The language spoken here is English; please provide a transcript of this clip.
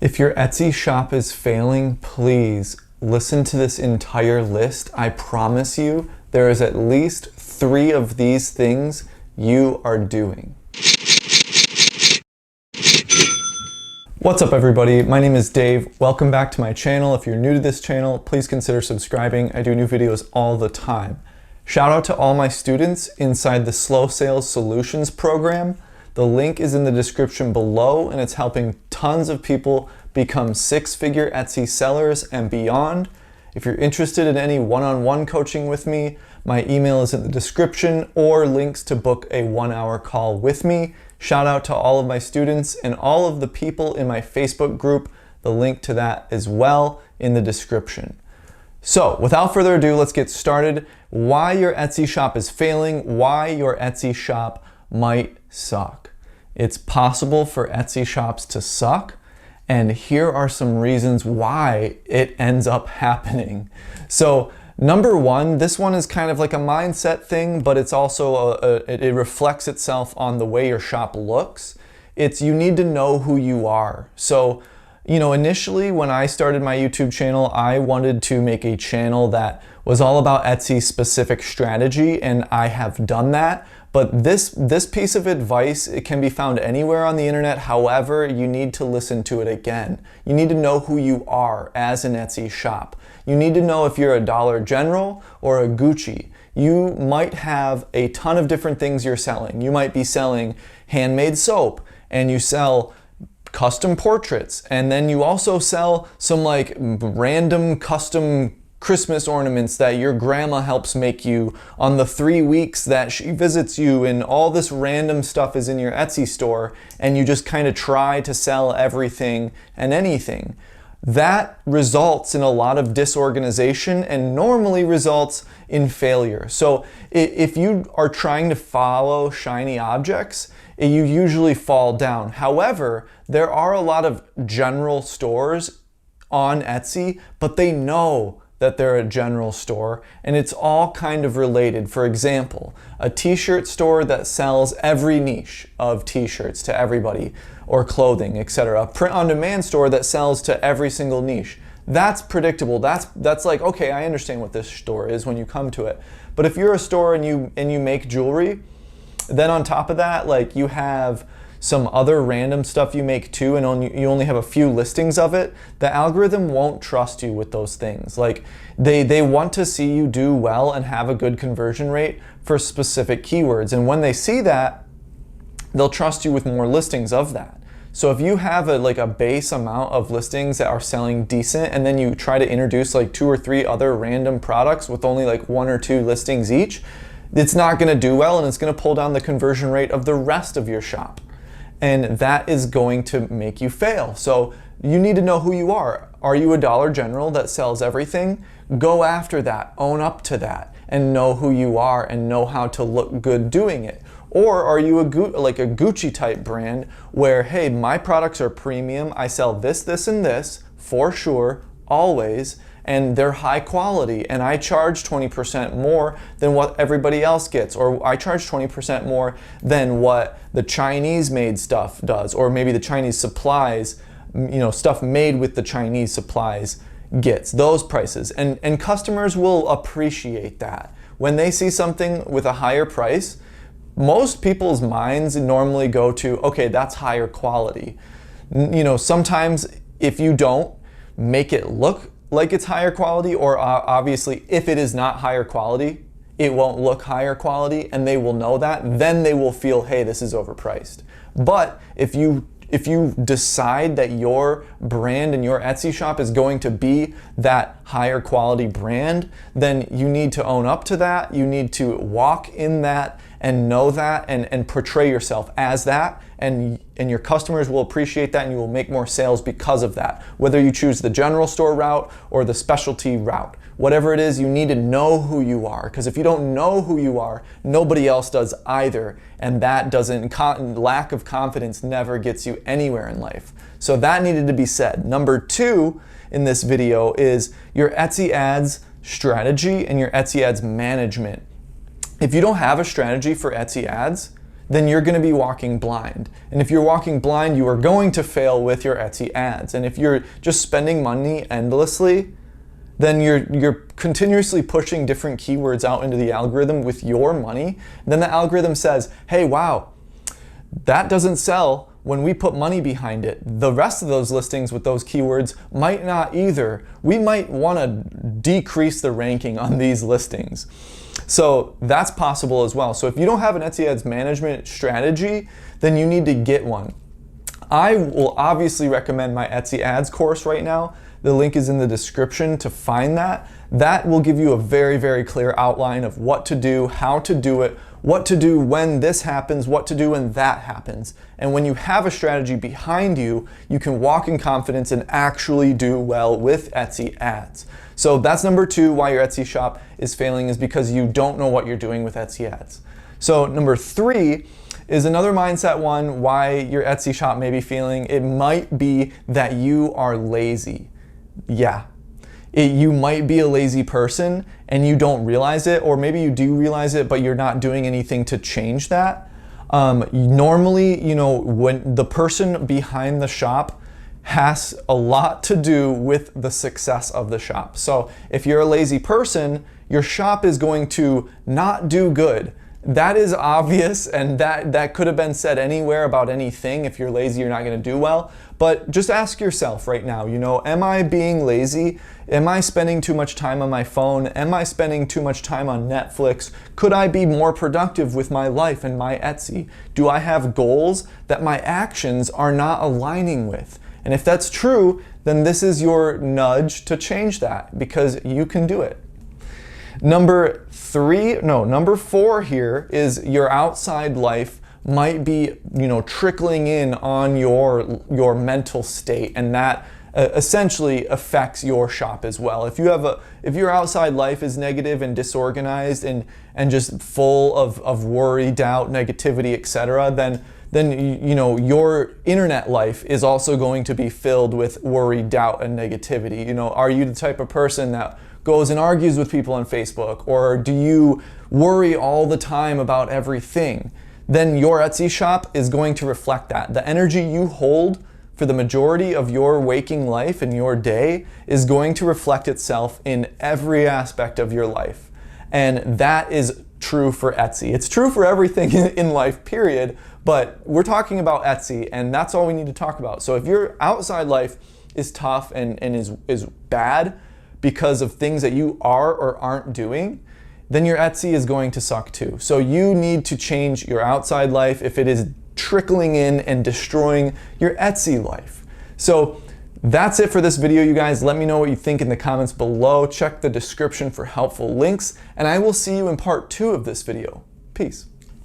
If your Etsy shop is failing, please listen to this entire list. I promise you there is at least 3 of these things you are doing. What's up everybody? My name is Dave. Welcome back to my channel. If you're new to this channel, please consider subscribing. I do new videos all the time. Shout out to all my students inside the Slow Sales Solutions program. The link is in the description below and it's helping tons of people become 6-figure Etsy sellers and beyond. If you're interested in any one-on-one coaching with me, my email is in the description or links to book a 1-hour call with me. Shout out to all of my students and all of the people in my Facebook group. The link to that as well in the description. So without further ado, let's get started. Why your Etsy shop is failing, why your Etsy shop might suck. It's possible for Etsy shops to suck, and here are some reasons why it ends up happening. So number one, this one is kind of like a mindset thing, but it's also it reflects itself on the way your shop looks. It's you need to know who you are. So, you know, initially when I started my YouTube channel, I wanted to make a channel that was all about Etsy specific strategy, and I have done that. But this piece of advice, it can be found anywhere on the internet. However, you need to listen to it again. You need to know who you are as an Etsy shop. You need to know if you're a Dollar General or a Gucci. You might have a ton of different things you're selling. You might be selling handmade soap, and you sell custom portraits, and then you also sell some like random custom Christmas ornaments that your grandma helps make you on the 3 weeks that she visits you, and all this random stuff is in your Etsy store, and you just kind of try to sell everything and anything. That results in a lot of disorganization and normally results in failure. So if you are trying to follow shiny objects, you usually fall down. However, there are a lot of general stores on Etsy, but they know that they're a general store, and it's all kind of related. For example, a t-shirt store that sells every niche of t-shirts to everybody, or clothing, etc. A print-on-demand store that sells to every single niche. That's predictable. That's like, okay, I understand what this store is when you come to it. But if you're a store and you make jewelry, then on top of that, like you have some other random stuff you make too, and you only have a few listings of it, the algorithm won't trust you with those things. Like they want to see you do well and have a good conversion rate for specific keywords. And when they see that, they'll trust you with more listings of that. So if you have a base amount of listings that are selling decent, and then you try to introduce like 2 or 3 other random products with only like 1 or 2 listings each, it's not gonna do well, and it's gonna pull down the conversion rate of the rest of your shop. And that is going to make you fail. So you need to know who you are. Are you a Dollar General that sells everything? Go after that, own up to that, and know who you are and know how to look good doing it. Or are you like a Gucci type brand where, hey, my products are premium, I sell this, this, and this, for sure, always, and they're high quality, and I charge 20% more than what everybody else gets, or I charge 20% more than what the Chinese made stuff does, or maybe the Chinese supplies, you know, stuff made with the Chinese supplies gets, those prices. And customers will appreciate that. When they see something with a higher price, most people's minds normally go to, okay, that's higher quality. You know, sometimes if you don't make it look like it's higher quality, or obviously if it is not higher quality, it won't look higher quality, and they will know that, then they will feel, hey, this is overpriced. But if you decide that your brand and your Etsy shop is going to be that higher quality brand, then you need to own up to that. You need to walk in that and know that, and portray yourself as that, and your customers will appreciate that, and you will make more sales because of that. Whether you choose the general store route or the specialty route, whatever it is, you need to know who you are, because if you don't know who you are, nobody else does either, and that lack of confidence never gets you anywhere in life. So that needed to be said. Number 2 in this video is your Etsy ads strategy and your Etsy ads management. If you don't have a strategy for Etsy ads, then you're going to be walking blind. And if you're walking blind, you are going to fail with your Etsy ads. And if you're just spending money endlessly, then you're continuously pushing different keywords out into the algorithm with your money. Then the algorithm says, hey, wow, that doesn't sell when we put money behind it. The rest of those listings with those keywords might not either. We might want to decrease the ranking on these listings. So that's possible as well. So if you don't have an Etsy ads management strategy, then you need to get one. I will obviously recommend my Etsy ads course right now. The link is in the description to find that. That will give you a very, very clear outline of what to do, how to do it, what to do when this happens, what to do when that happens. And when you have a strategy behind you, you can walk in confidence and actually do well with Etsy ads. So that's number 2, why your Etsy shop is failing, is because you don't know what you're doing with Etsy ads. So number 3 is another mindset one, why your Etsy shop may be failing. It might be that you are lazy. Yeah, you might be a lazy person and you don't realize it, or maybe you do realize it, but you're not doing anything to change that. Normally, you know, when the person behind the shop has a lot to do with the success of the shop. So if you're a lazy person, your shop is going to not do good. That is obvious, and that could have been said anywhere about anything. If you're lazy, you're not going to do well. But just ask yourself right now, you know, am I being lazy? Am I spending too much time on my phone? Am I spending too much time on Netflix? Could I be more productive with my life and my Etsy? Do I have goals that my actions are not aligning with? And if that's true, then this is your nudge to change that, because you can do it. Number 4 here is your outside life might be, you know, trickling in on your mental state, and that essentially affects your shop as well. If your outside life is negative and disorganized and just full of worry, doubt, negativity, etc., then you know your internet life is also going to be filled with worry, doubt, and negativity. You know, are you the type of person that goes and argues with people on Facebook, or do you worry all the time about everything? Then your Etsy shop is going to reflect that. The energy you hold for the majority of your waking life and your day is going to reflect itself in every aspect of your life. And that is true for Etsy. It's true for everything in life, period, but we're talking about Etsy, and that's all we need to talk about. So if your outside life is tough and is bad because of things that you are or aren't doing, then your Etsy is going to suck too. So you need to change your outside life if it is trickling in and destroying your Etsy life. So that's it for this video, you guys. Let me know what you think in the comments below. Check the description for helpful links, and I will see you in part 2 of this video. Peace.